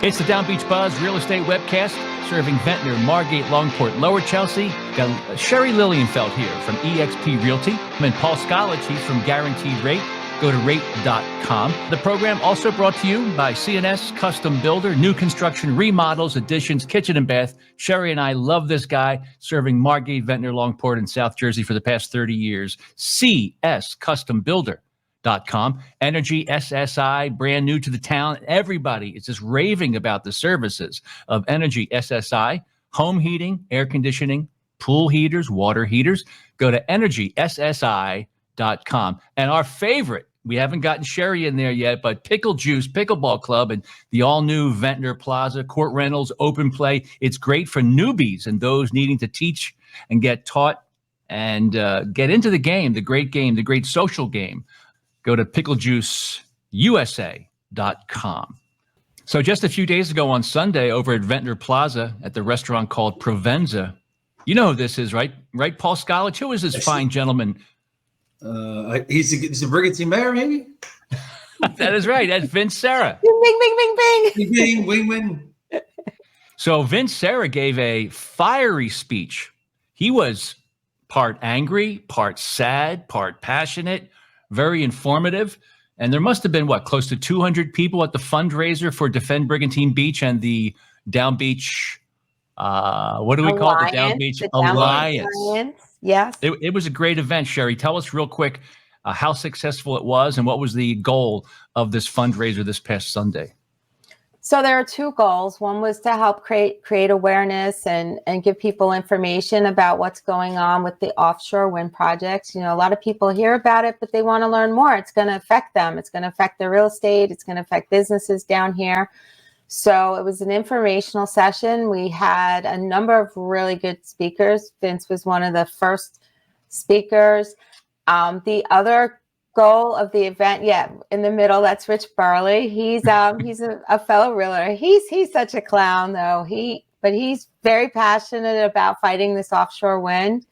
It's the Down Beach Buzz Real Estate Webcast, serving Ventnor, Margate, Longport, Lower Chelsea. Got Sherry Lilienfeld here from eXp Realty. And Paul Scolich, he's from Guaranteed Rate. Go to rate.com. The program also brought to you by CNS Custom Builder, new construction, remodels, additions, kitchen and bath. Sherry and I love this guy, serving Margate, Ventnor, Longport, and South Jersey for the past 30 years. CSCustomBuilder.com. Energy SSI, brand new to the town. Everybody is just raving about the services of Energy SSI. Home heating, air conditioning, pool heaters, water heaters. Go to EnergySSI.com. And our favorite, we haven't gotten Sherry in there yet, but Pickle Juice Pickleball Club and the all-new Ventnor Plaza, court rentals, open play. It's great for newbies and those needing to teach and get taught and get into the game, the great social game. Go to picklejuiceusa.com. So just a few days ago on Sunday over at Ventnor Plaza at the restaurant called Provenza, you know who this is, right? Right, Paul Scolich? Who is this fine gentleman? He's a Brigantine mayor, maybe? That is right. That's Vince Serra. Bing, bing, bing, bing, bing. Bing, bing, wing, wing. So Vince Serra gave a fiery speech. He was part angry, part sad, part passionate, very informative. And there must have been, close to 200 people at the fundraiser for Defend Brigantine Beach and the Down Beach, what do we call it? The Down Beach Alliance. Yes. It was a great event, Sherry. Tell us real quick how successful it was and what was the goal of this fundraiser this past Sunday. So there are two goals. One was to help create awareness and give people information about what's going on with the offshore wind projects. You know, a lot of people hear about it, but they want to learn more. It's going to affect them. It's going to affect their real estate. It's going to affect businesses down here. So it was an informational session. We had a number of really good speakers. Vince was one of the first speakers. The other goal of the event, in the middle, that's Rich Burley. He's a fellow realtor. He's such a clown though. But he's very passionate about fighting this offshore wind.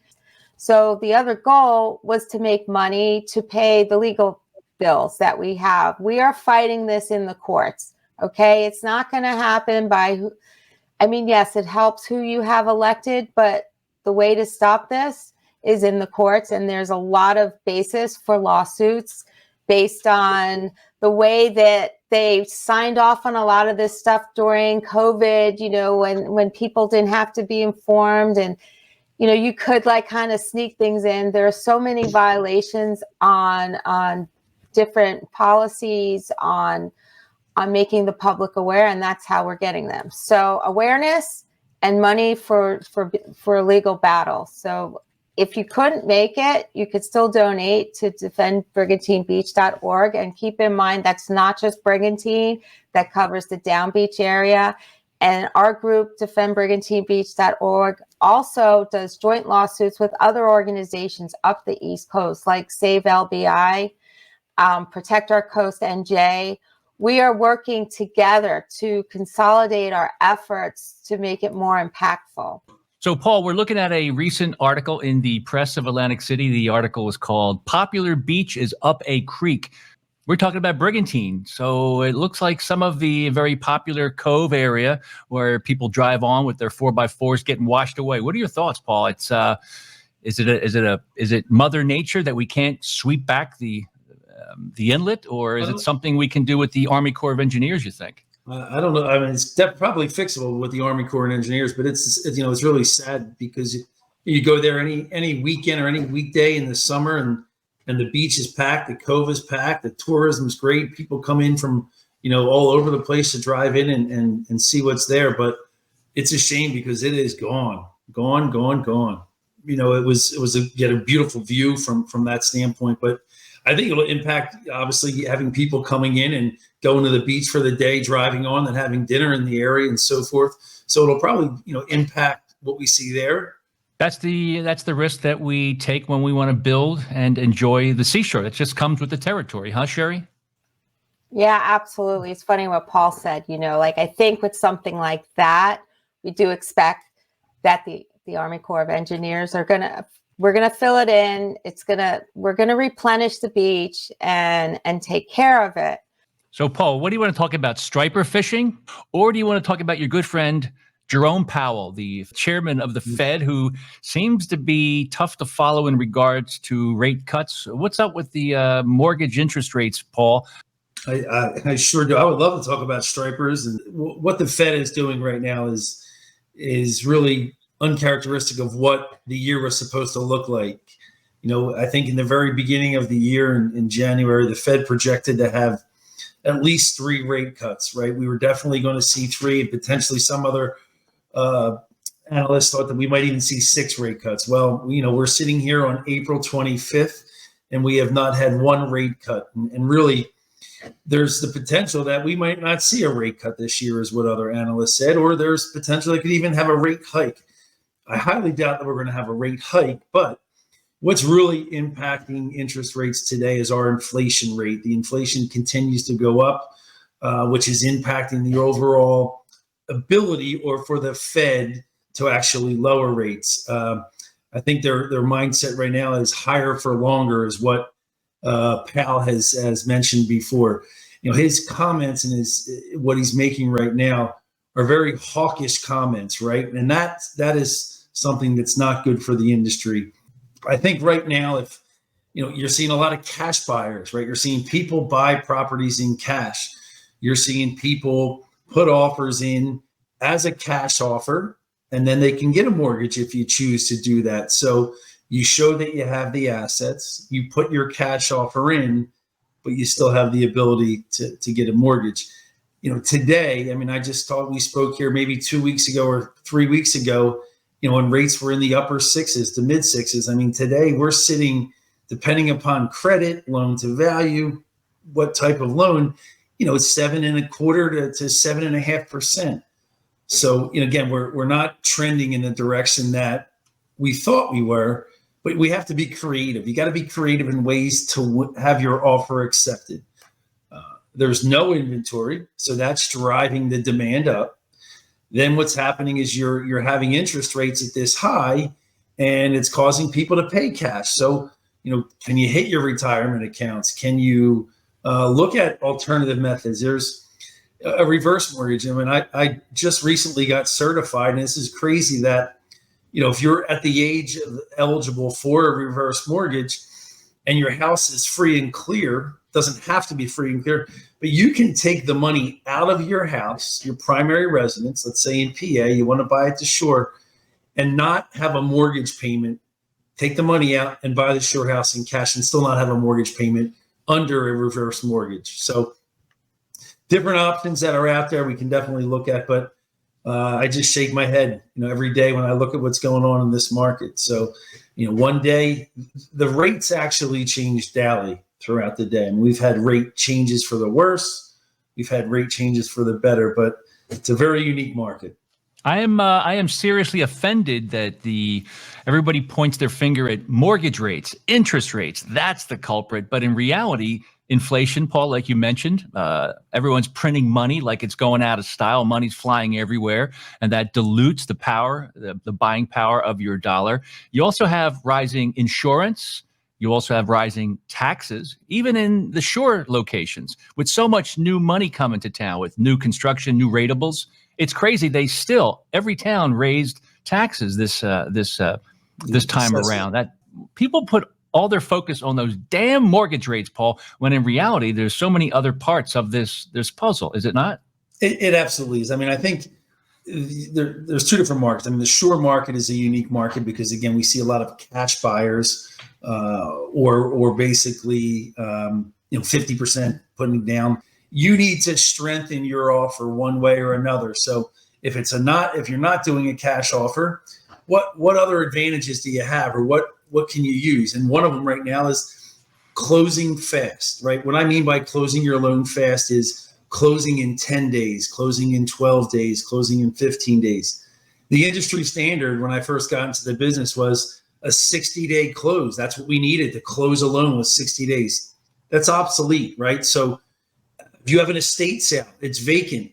So the other goal was to make money to pay the legal bills that we have. We are fighting this in the courts. Okay, it's not going to happen yes, it helps who you have elected, but the way to stop this is in the courts. And there's a lot of basis for lawsuits based on the way that they signed off on a lot of this stuff during COVID, when people didn't have to be informed and, you could kind of sneak things in. There are so many violations on different policies, on making the public aware, and that's how we're getting them. So awareness and money for a legal battle. So if you couldn't make it, you could still donate to defendbrigantinebeach.org. And keep in mind, that's not just Brigantine, that covers the Down Beach area. And our group, defendbrigantinebeach.org, also does joint lawsuits with other organizations up the East Coast, like Save LBI, Protect Our Coast NJ. We are working together to consolidate our efforts to make it more impactful. So, Paul, we're looking at a recent article in the Press of Atlantic City. The article is called "Popular Beach is Up a Creek." We're talking about Brigantine. So it looks like some of the very popular Cove area where people drive on with their 4x4s getting washed away. What are your thoughts, Paul? It's is it Mother Nature that we can't sweep back the inlet, or is it something we can do with the Army Corps of Engineers, you think? I don't know. I mean, it's probably fixable with the Army Corps and Engineers, but it's really sad because you go there any weekend or any weekday in the summer, and the beach is packed, the Cove is packed, the tourism's great. People come in from all over the place to drive in and see what's there. But it's a shame because it is gone. It was a beautiful view from that standpoint, but I think it'll impact, obviously, having people coming in and going to the beach for the day, driving on, and having dinner in the area and so forth. So it'll probably, impact what we see there. That's the risk that we take when we want to build and enjoy the seashore. It just comes with the territory, huh, Sherry? Yeah, absolutely. It's funny what Paul said. I think with something like that, we do expect that the Army Corps of Engineers we're going to fill it in. We're going to replenish the beach and take care of it. So, Paul, what do you want to talk about? Striper fishing? Or do you want to talk about your good friend, Jerome Powell, the chairman of the Fed, who seems to be tough to follow in regards to rate cuts? What's up with the mortgage interest rates, Paul? I sure do. I would love to talk about stripers, and what the Fed is doing right now is really uncharacteristic of what the year was supposed to look like. I think in the very beginning of the year in January, the Fed projected to have at least 3 rate cuts, right? We were definitely going to see 3, and potentially some other analysts thought that we might even see 6 rate cuts. Well, we're sitting here on April 25th, and we have not had 1 rate cut. And really, there's the potential that we might not see a rate cut this year, is what other analysts said, or there's potential that could even have a rate hike. I highly doubt that we're going to have a rate hike, but what's really impacting interest rates today is our inflation rate. The inflation continues to go up, which is impacting the overall ability or for the Fed to actually lower rates. I think their mindset right now is higher for longer, is what Powell has mentioned before. His comments and what he's making right now are very hawkish comments, right? And that is something that's not good for the industry. I think right now, if you're seeing a lot of cash buyers, right? You're seeing people buy properties in cash. You're seeing people put offers in as a cash offer, and then they can get a mortgage if you choose to do that. So you show that you have the assets, you put your cash offer in, but you still have the ability to get a mortgage. Today, I just thought we spoke here maybe 2 weeks ago or 3 weeks ago, when rates were in the upper 6s to mid 6s. Today we're sitting, depending upon credit, loan to value, what type of loan, it's 7.25% to 7.5%. So, again, we're not trending in the direction that we thought we were, but we have to be creative. You got to be creative in ways to have your offer accepted. There's no inventory, so that's driving the demand up. Then what's happening is you're having interest rates at this high, and it's causing people to pay cash. So, can you hit your retirement accounts? Can you look at alternative methods? There's a reverse mortgage. I just recently got certified, and this is crazy that, if you're at the age of eligible for a reverse mortgage and your house is free and clear, doesn't have to be free and clear, but you can take the money out of your house, your primary residence, let's say in PA, you want to buy it to shore, and not have a mortgage payment, take the money out and buy the shore house in cash and still not have a mortgage payment under a reverse mortgage. So different options that are out there we can definitely look at, but I just shake my head, every day when I look at what's going on in this market. So, one day the rates actually change daily throughout the day. And we've had rate changes for the worse. We've had rate changes for the better, but it's a very unique market. I am seriously offended that everybody points their finger at mortgage rates, interest rates. That's the culprit. But in reality, inflation, Paul, like you mentioned, everyone's printing money like it's going out of style. Money's flying everywhere, and that dilutes the power, the buying power of your dollar. You also have rising insurance. You also have rising taxes, even in the shore locations. With so much new money coming to town, with new construction, new ratables, it's crazy. They still, every town raised taxes this time around. That people put all their focus on those damn mortgage rates, Paul, when in reality, there's so many other parts of this puzzle. Is it not? It absolutely is. I think there's 2 different markets. The shore market is a unique market because, again, we see a lot of cash buyers or basically 50% putting down. You need to strengthen your offer one way or another. So if you're not doing a cash offer, what other advantages do you have, or what can you use? And one of them right now is closing fast, right? What I mean by closing your loan fast is closing in 10 days, closing in 12 days, closing in 15 days. The industry standard when I first got into the business was a 60-day close. That's what we needed to close a loan, was 60 days. That's obsolete, right? So if you have an estate sale, it's vacant,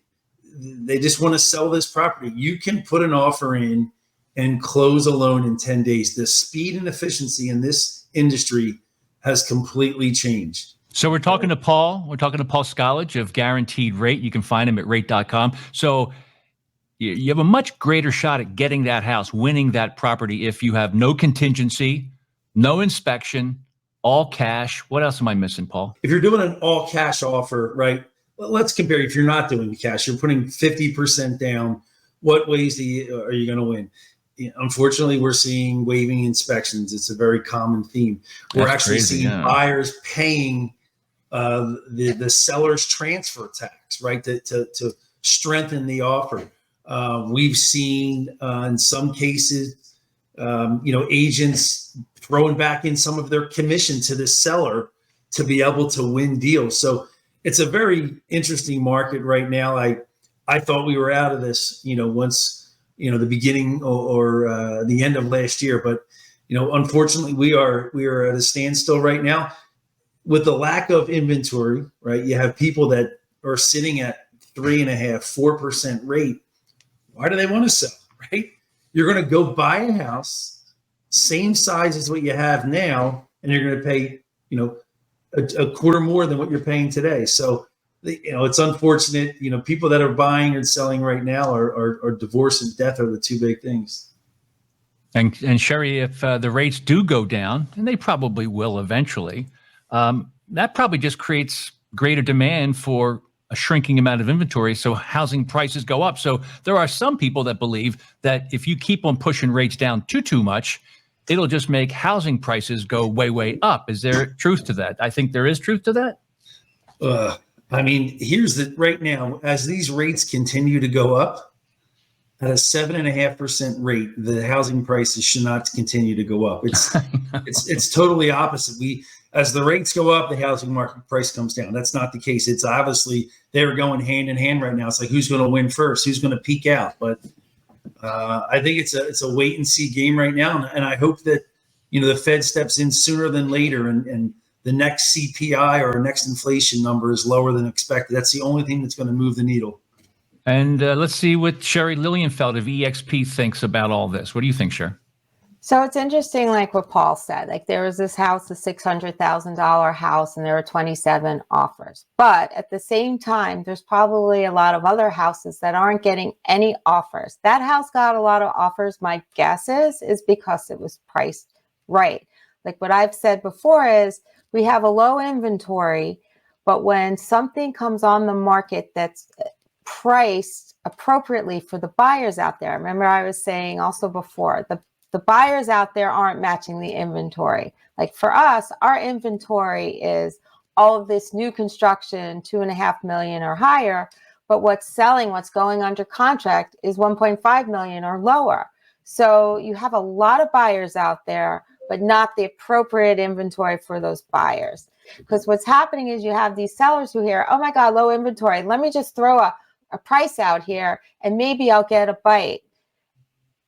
they just want to sell this property, you can put an offer in and close a loan in 10 days. The speed and efficiency in this industry has completely changed. So we're talking to Paul. We're talking to Paul Scollage of Guaranteed Rate. You can find him at rate.com. So you have a much greater shot at getting that house, winning that property if you have no contingency, no inspection, all cash. What else am I missing, Paul? If you're doing an all cash offer, right? Let's compare. If you're not doing cash, you're putting 50% down. What ways are you going to win? Unfortunately, we're seeing waiving inspections. It's a very common theme. We're actually seeing buyers paying the seller's transfer tax, right, to strengthen the offer. We've seen in some cases, agents throwing back in some of their commission to the seller to be able to win deals. So it's a very interesting market right now. I thought we were out of this, once, the beginning or the end of last year. But, unfortunately, we are at a standstill right now with the lack of inventory, right? You have people that are sitting at 3.5%, 4% rate. Why do they want to sell, right? You're going to go buy a house, same size as what you have now, and you're going to pay, a quarter more than what you're paying today. So, it's unfortunate. People that are buying and selling right now are divorce and death are the two big things. And Sherry, if the rates do go down, and they probably will eventually, that probably just creates greater demand for a shrinking amount of inventory, so housing prices go up. So there are some people that believe that if you keep on pushing rates down too much, it'll just make housing prices go way up. Is there truth to that? I think there is truth to that. Here's right now, as these rates continue to go up at a 7.5% rate, the housing prices should not continue to go up. It's totally opposite. As the rates go up, the housing market price comes down. That's not the case. It's obviously they're going hand in hand right now. It's like, who's going to win first? Who's going to peak out? But I think it's a wait and see game right now. And I hope that, the Fed steps in sooner than later and the next CPI or next inflation number is lower than expected. That's the only thing that's going to move the needle. And let's see what Sherry Lilienfeld of EXP thinks about all this. What do you think, Sherry? So it's interesting, like what Paul said, like there was this house, a $600,000 house, and there were 27 offers. But at the same time, there's probably a lot of other houses that aren't getting any offers. That house got a lot of offers. My guess is because it was priced right. Like what I've said before is we have a low inventory, but when something comes on the market that's priced appropriately for the buyers out there, remember I was saying also before, the buyers out there aren't matching the inventory. Like for us, our inventory is all of this new construction, 2.5 million or higher, but what's selling, what's going under contract is 1.5 million or lower. So you have a lot of buyers out there, but not the appropriate inventory for those buyers. Because what's happening is you have these sellers who hear, oh my God, low inventory. Let me just throw a price out here and maybe I'll get a bite.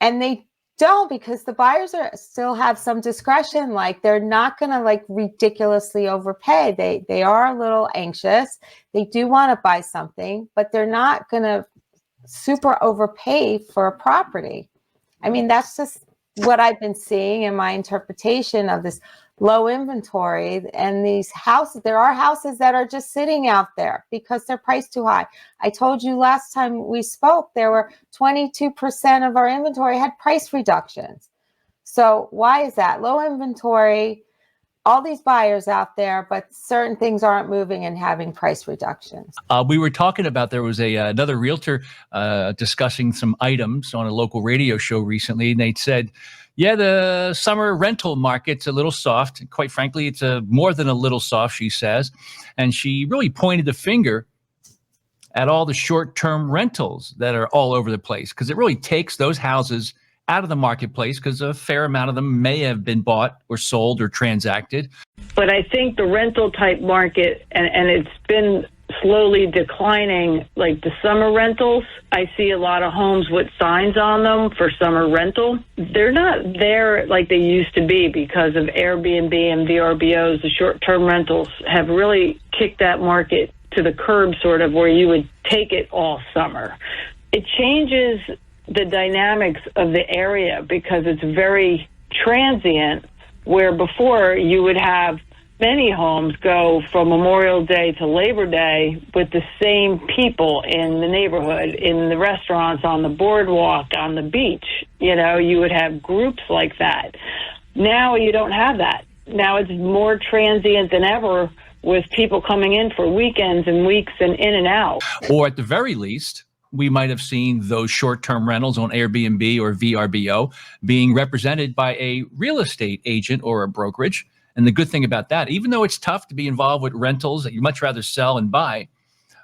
And they don't, because the buyers still have some discretion. Like they're not going to ridiculously overpay. They are a little anxious. They do want to buy something, but they're not going to super overpay for a property. That's just what I've been seeing in my interpretation of this low inventory and these houses. There are houses that are just sitting out there because they're priced too high. I told you last time we spoke, there were 22% of our inventory had price reductions. So why is that? Low inventory, all these buyers out there, but certain things aren't moving and having price reductions. We were talking about, there was another realtor discussing some items on a local radio show recently, and they said, yeah, the summer rental market's a little soft. Quite frankly, it's more than a little soft, she says. And she really pointed the finger at all the short-term rentals that are all over the place, because it really takes those houses out of the marketplace because a fair amount of them may have been bought or sold or transacted. But I think the rental type market, and it's been slowly declining, like the summer rentals. I see a lot of homes with signs on them for summer rental. They're not there like they used to be because of Airbnb and VRBOs. The short-term rentals have really kicked that market to the curb, sort of, where you would take it all summer. It changes the dynamics of the area because it's very transient, where before you would have many homes go from Memorial Day to Labor Day with the same people in the neighborhood, in the restaurants, on the boardwalk, on the beach. You know, you would have groups like that. Now you don't have that. Now it's more transient than ever, with people coming in for weekends and weeks and in and out. Or at the very least, we might have seen those short-term rentals on Airbnb or VRBO being represented by a real estate agent or a brokerage. And the good thing about that, even though it's tough to be involved with rentals that you much rather sell and buy,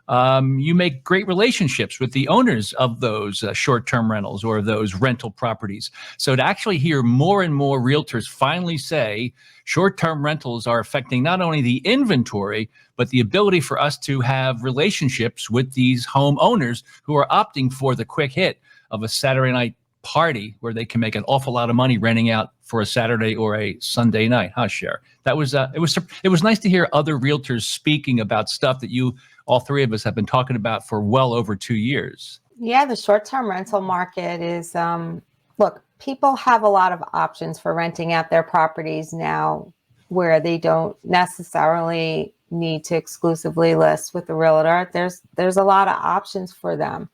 you make great relationships with the owners of those short-term rentals or those rental properties. So to actually hear more and more realtors finally say short-term rentals are affecting not only the inventory, but the ability for us to have relationships with these homeowners who are opting for the quick hit of a Saturday night party where they can make an awful lot of money renting out for a Saturday or a Sunday night, huh, Cher? That was it was nice to hear other realtors speaking about stuff that all three of us have been talking about for well over 2 years. Yeah, the short-term rental market is, look, people have a lot of options for renting out their properties now where they don't necessarily need to exclusively list with the realtor. There's a lot of options for them.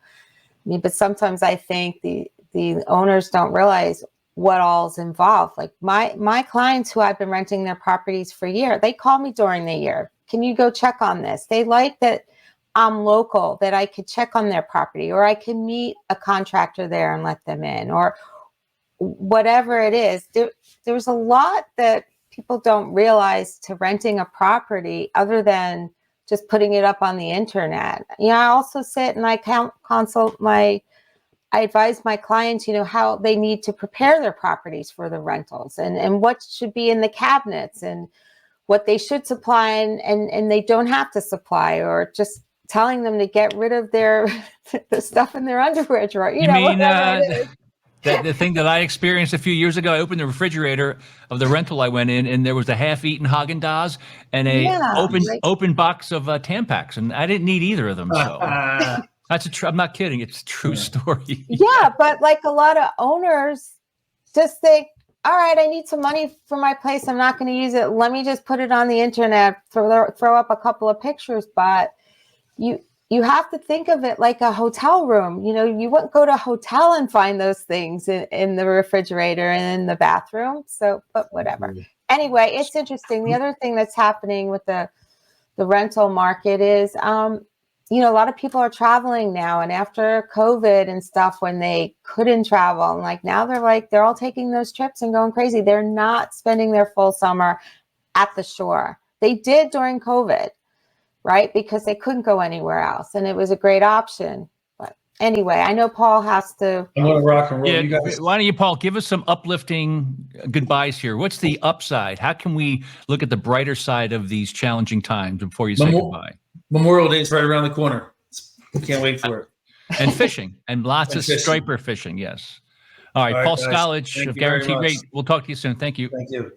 I mean, but sometimes I think the owners don't realize what all's involved. Like my clients who I've been renting their properties for a year, they call me during the year. Can you go check on this? They like that I'm local, that I could check on their property, or I can meet a contractor there and let them in, or whatever it is. There's a lot that people don't realize to renting a property other than just putting it up on the internet. You know, I also sit and I consult I advise my clients, you know, how they need to prepare their properties for the rentals and what should be in the cabinets and what they should supply and they don't have to supply, or just telling them to get rid of the stuff in their underwear drawer. You know, mean it is. the thing that I experienced a few years ago? I opened the refrigerator of the rental I went in, and there was a half-eaten Haagen-Dazs and open box of Tampax, and I didn't need either of them. So I'm not kidding. It's a true story. Yeah, but like a lot of owners just think, all right, I need some money for my place. I'm not going to use it. Let me just put it on the internet, throw up a couple of pictures. But you have to think of it like a hotel room. You know, you wouldn't go to a hotel and find those things in the refrigerator and in the bathroom. So, but whatever. Anyway, it's interesting. The other thing that's happening with the rental market is, you know, a lot of people are traveling now, and after COVID and stuff, when they couldn't travel, and like now they're all taking those trips and going crazy. They're not spending their full summer at the shore. They did during COVID, right? Because they couldn't go anywhere else, and it was a great option. But anyway, I know Paul has to. I'm going to rock and roll. Yeah, You guys. why don't you, Paul, give us some uplifting goodbyes here. What's the upside? How can we look at the brighter side of these challenging times before you say goodbye? Memorial Day is right around the corner. Can't wait for it. And fishing, and lots of striper fishing. Yes. All right, Paul guys. Skolage of Thank you very Guaranteed much. Rate. We'll talk to you soon. Thank you. Thank you.